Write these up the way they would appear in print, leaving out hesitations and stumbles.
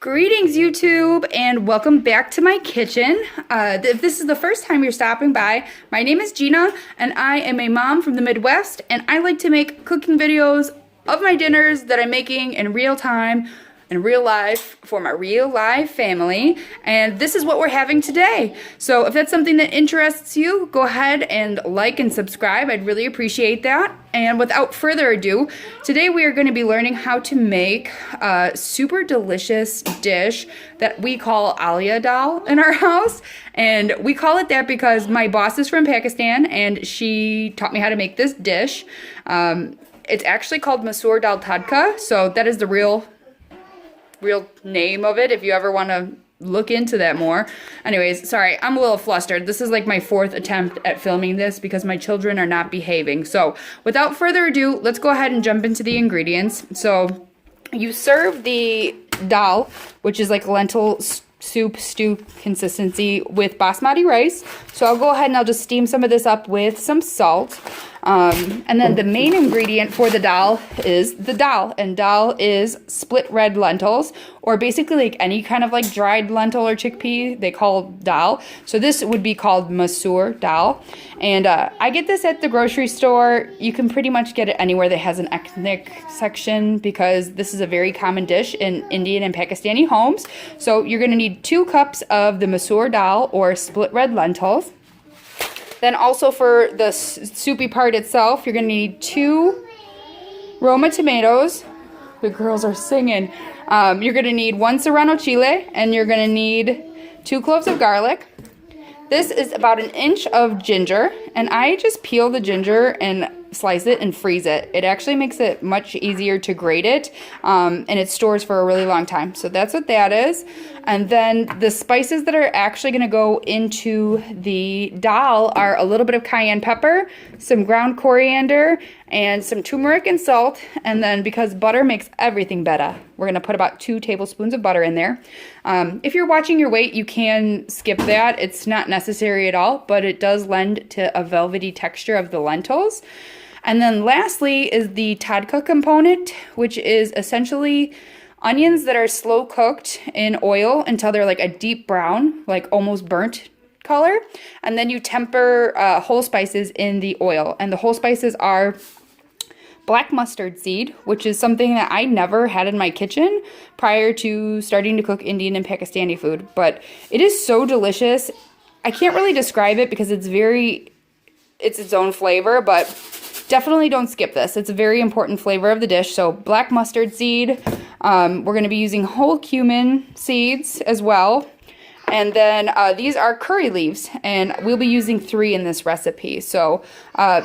Greetings YouTube and welcome back to my kitchen. If this is the first time you're stopping by, my name is Gina and I am a mom from the Midwest, and I like to make cooking videos of my dinners that I'm making in real time, in real life, for my real life family, and this is what we're having today. So if that's something that interests you, go ahead and like and subscribe. I'd really appreciate that. And without further ado, today we are going to be learning how to make a super delicious dish that we call Alya Dal in our house. And we call it that because my boss is from Pakistan and she taught me how to make this dish. It's actually called Masoor Dal Tadka, so that is the real name of it if you ever want to look into that more. Anyways, sorry, I'm a little flustered. This is like my fourth attempt at filming this because my children are not behaving. So without further ado, let's go ahead and jump into the ingredients. So you serve the dal, which is like lentil soup stew consistency, with basmati rice. So I'll go ahead and I'll just steam some of this up with some salt. And then the main ingredient for the dal is the dal, and dal is split red lentils, or basically like any kind of like dried lentil or chickpea they call dal. So this would be called Masoor Dal, and I get this at the grocery store. You can pretty much get it anywhere that has an ethnic section because this is a very common dish in Indian and Pakistani homes. So you're going to need 2 cups of the Masoor Dal, or split red lentils. Then also for the soupy part itself, you're going to need 2 Roma tomatoes. The girls are singing. You're going to need 1 serrano chile, and you're going to need 2 cloves of garlic. This is about 1 inch of ginger, and I just peel the ginger and slice it and freeze it. It actually makes it much easier to grate it, and it stores for a really long time. So that's what that is. And then the spices that are actually going to go into the dal are a little bit of cayenne pepper, some ground coriander, and some turmeric and salt. And then because butter makes everything better, we're going to put about 2 tablespoons of butter in there. If you're watching your weight, you can skip that. It's not necessary at all, but it does lend to a velvety texture of the lentils. And then lastly is the Tadka component, which is essentially onions that are slow cooked in oil until they're like a deep brown, like almost burnt color. And then you temper whole spices in the oil. And the whole spices are black mustard seed, which is something that I never had in my kitchen prior to starting to cook Indian and Pakistani food. But it is so delicious. I can't really describe it because it's its own flavor, but definitely don't skip this. It's a very important flavor of the dish. So black mustard seed. We're going to be using whole cumin seeds as well. And then these are curry leaves, and we'll be using 3 in this recipe. So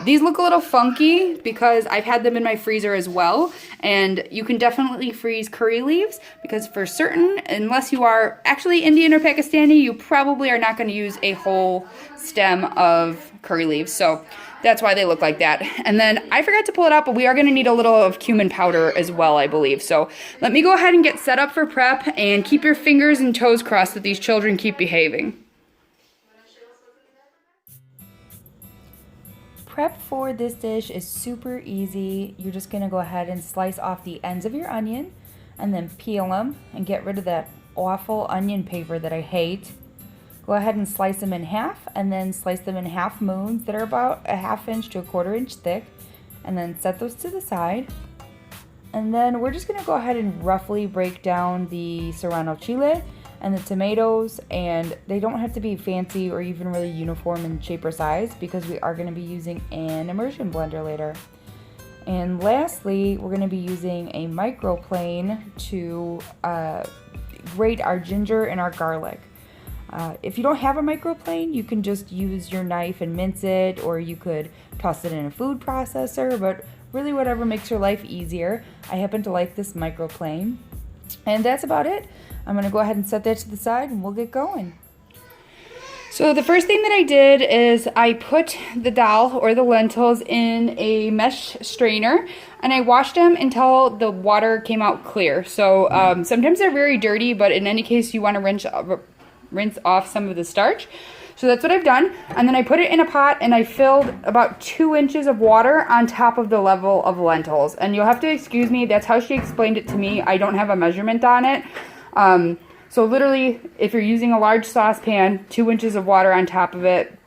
these look a little funky because I've had them in my freezer as well. And you can definitely freeze curry leaves because for certain, unless you are actually Indian or Pakistani, you probably are not going to use a whole stem of curry leaves. So that's why they look like that. And then I forgot to pull it out, but we are going to need a little of cumin powder as well, I believe. So let me go ahead and get set up for prep, and keep your fingers and toes crossed that these children keep behaving. Prep for this dish is super easy. You're just going to go ahead and slice off the ends of your onion and then peel them and get rid of that awful onion paper that I hate. Go ahead and slice them in half, and then slice them in half moons that are about 1/2 inch to 1/4 inch thick, and then set those to the side. And then we're just going to go ahead and roughly break down the serrano chile and the tomatoes, and they don't have to be fancy or even really uniform in shape or size because we are going to be using an immersion blender later. And lastly, we're going to be using a microplane to grate our ginger and our garlic. If you don't have a microplane, you can just use your knife and mince it, or you could toss it in a food processor, but really whatever makes your life easier. I happen to like this microplane. And that's about it. I'm going to go ahead and set that to the side and we'll get going. So the first thing that I did is I put the dal, or the lentils, in a mesh strainer, and I washed them until the water came out clear. So sometimes they're very dirty, but in any case you want to rinse off some of the starch. So that's what I've done. And then I put it in a pot, and I filled about 2 inches of water on top of the level of lentils. And you'll have to excuse me, that's how she explained it to me. I don't have a measurement on it. So literally, if you're using a large saucepan, 2 inches of water on top of it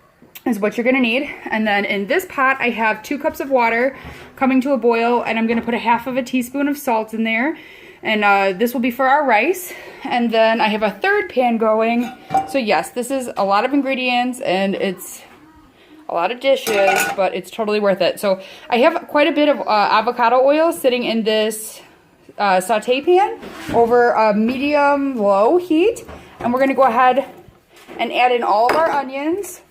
is what you're gonna need. And then in this pot, I have 2 cups of water coming to a boil, and I'm gonna put a half of a teaspoon of salt in there. And this will be for our rice. And then I have a third pan going. So yes, this is a lot of ingredients and it's a lot of dishes, but it's totally worth it. So I have quite a bit of avocado oil sitting in this saute pan over a medium-low heat. And we're gonna go ahead and add in all of our onions.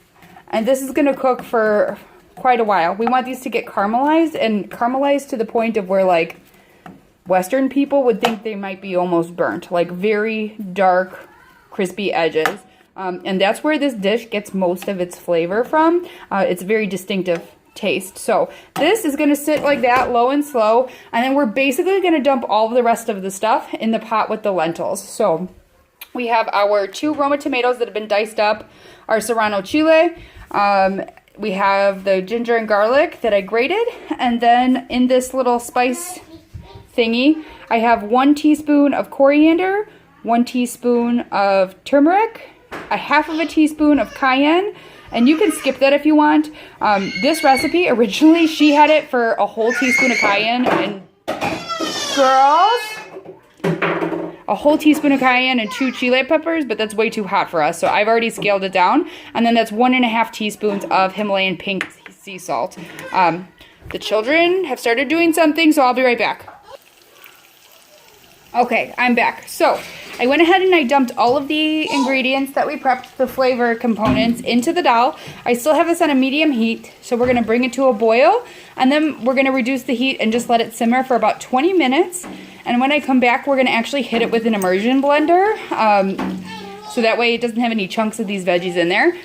And this is gonna cook for quite a while. We want these to get caramelized, and caramelized to the point of where like Western people would think they might be almost burnt, like very dark, crispy edges. And that's where this dish gets most of its flavor from. It's a very distinctive taste. So this is gonna sit like that, low and slow, and then we're basically gonna dump all of the rest of the stuff in the pot with the lentils. So we have our 2 Roma tomatoes that have been diced up, our serrano chile, we have the ginger and garlic that I grated, and then in this little spice thingy, I have 1 teaspoon of coriander, 1 teaspoon of turmeric, a half of a teaspoon of cayenne, and you can skip that if you want. This recipe, originally, she had it for a whole teaspoon of cayenne, and girls, a whole teaspoon of cayenne and 2 chile peppers, but that's way too hot for us, so I've already scaled it down. And then that's 1.5 teaspoons of Himalayan pink sea salt. The children have started doing something, so I'll be right back. Okay, I'm back. So I went ahead and I dumped all of the ingredients that we prepped, the flavor components, into the dal. I still have this on a medium heat, so we're gonna bring it to a boil, and then we're gonna reduce the heat and just let it simmer for about 20 minutes. And when I come back, we're gonna actually hit it with an immersion blender, so that way it doesn't have any chunks of these veggies in there.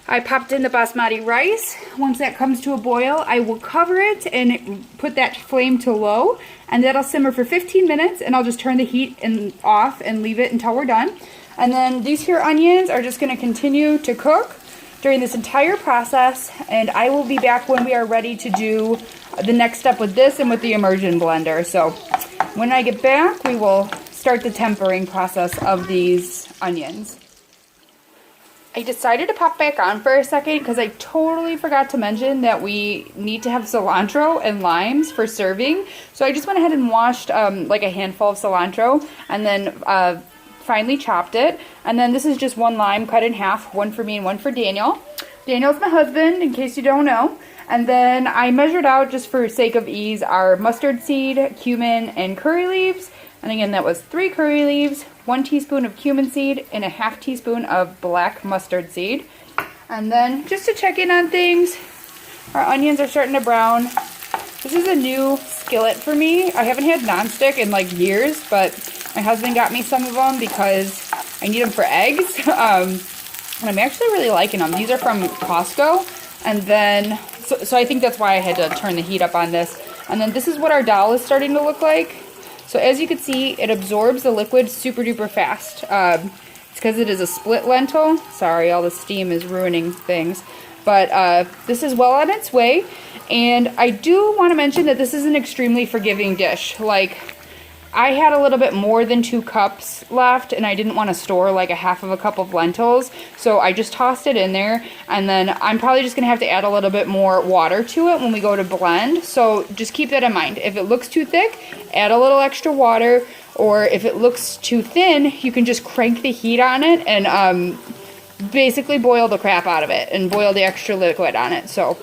I popped in the basmati rice. Once that comes to a boil, I will cover it and put that flame to low, and that'll simmer for 15 minutes, and I'll just turn the heat off and leave it until we're done. And then these here onions are just gonna continue to cook during this entire process, and I will be back when we are ready to do the next step with this and with the immersion blender. So when I get back, we will start the tempering process of these onions. I decided to pop back on for a second because I totally forgot to mention that we need to have cilantro and limes for serving. So I just went ahead and washed like a handful of cilantro and then finely chopped it. And then this is just 1 lime cut in half, 1 for me and 1 for Daniel. Daniel's my husband, in case you don't know. And then I measured out, just for sake of ease, our mustard seed, cumin, and curry leaves. And again, that was 3 curry leaves, 1 teaspoon of cumin seed, and a half teaspoon of black mustard seed. And then, just to check in on things, our onions are starting to brown. This is a new skillet for me. I haven't had nonstick in like years, but my husband got me some of them because I need them for eggs. And I'm actually really liking them. These are from Costco. And then, so I think that's why I had to turn the heat up on this. And then this is what our dal is starting to look like. So as you can see, it absorbs the liquid super duper fast. It's because it is a split lentil. Sorry, all the steam is ruining things. But this is well on its way. And I do want to mention that this is an extremely forgiving dish. Like, I had a little bit more than 2 cups left, and I didn't want to store like a half of a cup of lentils, so I just tossed it in there. And then I'm probably just gonna have to add a little bit more water to it when we go to blend, so just keep that in mind. If it looks too thick, add a little extra water, or if it looks too thin, you can just crank the heat on it and basically boil the crap out of it and boil the extra liquid on it. So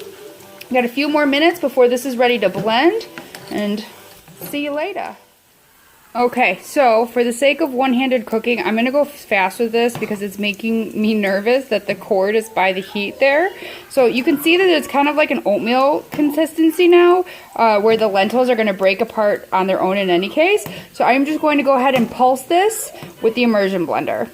got a few more minutes before this is ready to blend, and see you later. Okay, so for the sake of one-handed cooking, I'm going to go fast with this because it's making me nervous that the cord is by the heat there. So you can see that it's kind of like an oatmeal consistency now, where the lentils are going to break apart on their own in any case. So I'm just going to go ahead and pulse this with the immersion blender.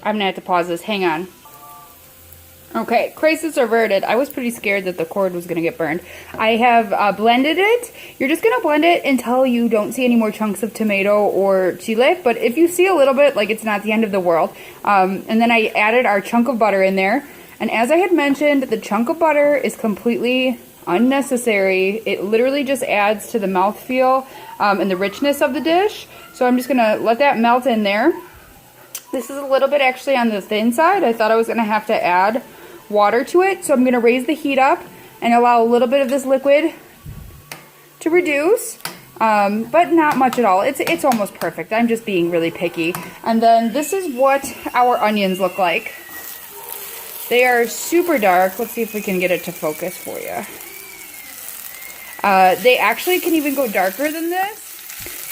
I'm gonna have to pause this, hang on. Okay, crisis averted. I was pretty scared that the cord was going to get burned. I have blended it. You're just going to blend it until you don't see any more chunks of tomato or chile. But if you see a little bit, like, it's not the end of the world. And then I added our chunk of butter in there. And as I had mentioned, the chunk of butter is completely unnecessary. It literally just adds to the mouthfeel and the richness of the dish. So I'm just going to let that melt in there. This is a little bit actually on the thin side. I thought I was going to have to add water to it, so I'm going to raise the heat up and allow a little bit of this liquid to reduce, but not much at all. It's almost perfect. I'm just being really picky. And then this is what our onions look like. They are super dark. Let's see if we can get it to focus for you. They actually can even go darker than this.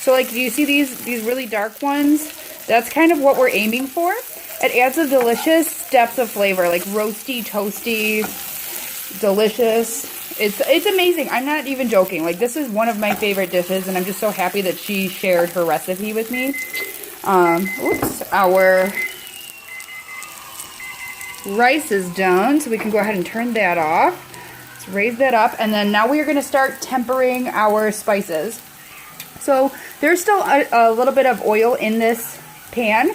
So like, do you see these really dark ones? That's kind of what we're aiming for. It adds a delicious depth of flavor, like roasty, toasty, delicious. It's amazing. I'm not even joking. Like, this is one of my favorite dishes, and I'm just so happy that she shared her recipe with me. Oops, our rice is done, so we can go ahead and turn that off. Let's raise that up, and then now we are going to start tempering our spices. So there's still a little bit of oil in this pan.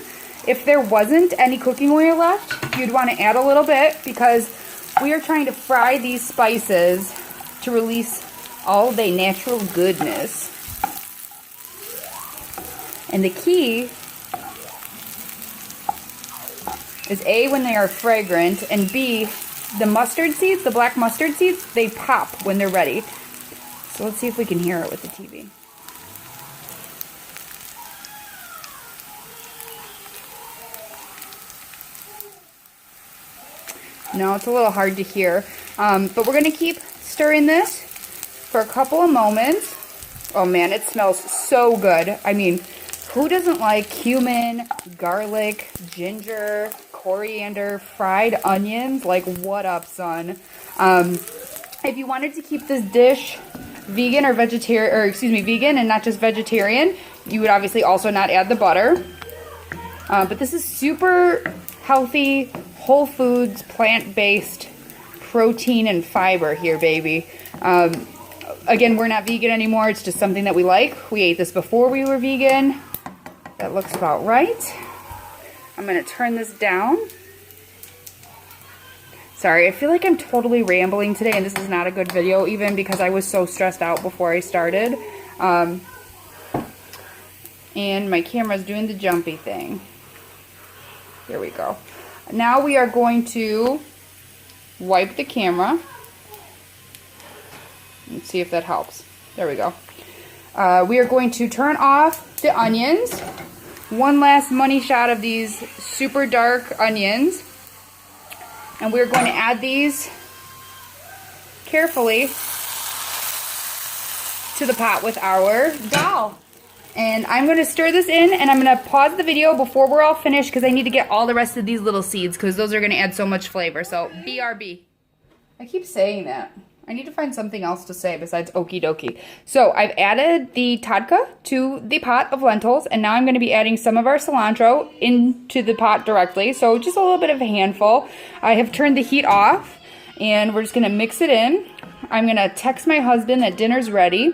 If there wasn't any cooking oil left, you'd want to add a little bit, because we are trying to fry these spices to release all their natural goodness. And the key is A, when they are fragrant, and B, the mustard seeds, the black mustard seeds, they pop when they're ready. So let's see if we can hear it with the TV. No, it's a little hard to hear, but we're going to keep stirring this for a couple of moments. Oh man, it smells so good. I mean, who doesn't like cumin, garlic, ginger, coriander, fried onions? Like, what up, son? If you wanted to keep this dish vegan or vegetarian, or excuse me, vegan and not just vegetarian, you would obviously also not add the butter. But this is super healthy, whole foods, plant-based protein and fiber here, baby. Again, we're not vegan anymore. It's just something that we like. We ate this before we were vegan. That looks about right. I'm going to turn this down. Sorry, I feel like I'm totally rambling today, and this is not a good video, even because I was so stressed out before I started. And my camera's doing the jumpy thing. Here we go. Now we are going to wipe the camera. Let's see if that helps. There we go. We are going to turn off the onions. One last money shot of these super dark onions. And we're going to add these carefully to the pot with our dal. And I'm going to stir this in, and I'm going to pause the video before we're all finished, because I need to get all the rest of these little seeds, because those are going to add so much flavor. So, BRB. I keep saying that. I need to find something else to say besides okie dokie. So, I've added the Tadka to the pot of lentils, and now I'm going to be adding some of our cilantro into the pot directly. So, just a little bit of a handful. I have turned the heat off, and we're just going to mix it in. I'm going to text my husband that dinner's ready.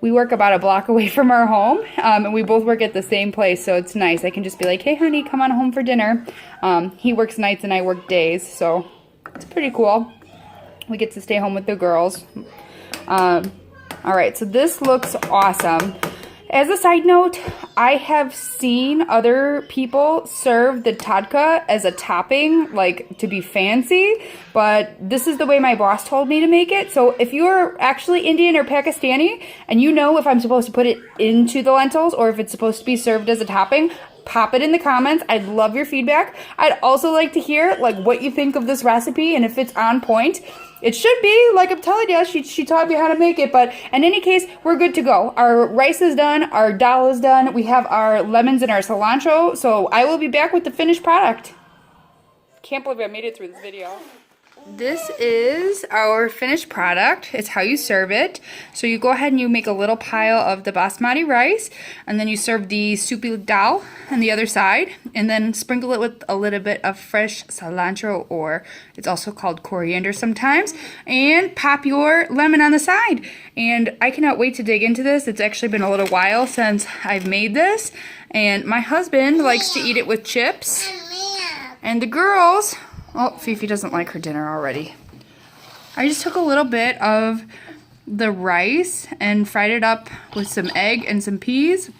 We work about a block away from our home, and we both work at the same place, so it's nice. I can just be like, hey, honey, come on home for dinner. He works nights and I work days, so it's pretty cool. We get to stay home with the girls. All right, so this looks awesome. As a side note, I have seen other people serve the Tadka as a topping, like to be fancy, but this is the way my boss told me to make it. So if you're actually Indian or Pakistani and you know if I'm supposed to put it into the lentils or if it's supposed to be served as a topping, pop it in the comments. I'd love your feedback. I'd also like to hear like what you think of this recipe and if it's on point. It should be, like I'm telling you, she taught me how to make it, but in any case, we're good to go. Our rice is done, our dal is done, we have our lemons and our cilantro, so I will be back with the finished product. Can't believe I made it through this video. This is our finished product. It's how you serve it. So you go ahead and you make a little pile of the basmati rice, and then you serve the soupy dal on the other side, and then sprinkle it with a little bit of fresh cilantro, or it's also called coriander sometimes, and pop your lemon on the side. And I cannot wait to dig into this. It's actually been a little while since I've made this, and my husband likes to eat it with chips, and the girls... Oh, Fifi doesn't like her dinner already. I just took a little bit of the rice and fried it up with some egg and some peas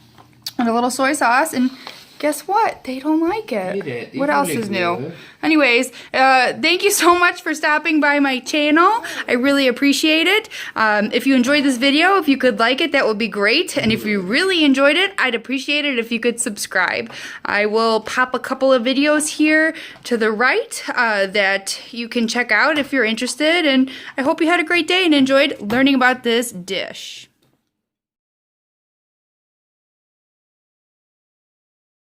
and a little soy sauce, and guess what? They don't like it. What else is new? Anyways, thank you so much for stopping by my channel. I really appreciate it. If you enjoyed this video, if you could like it, that would be great. And if you really enjoyed it, I'd appreciate it if you could subscribe. I will pop a couple of videos here to the right that you can check out if you're interested. And I hope you had a great day and enjoyed learning about this dish.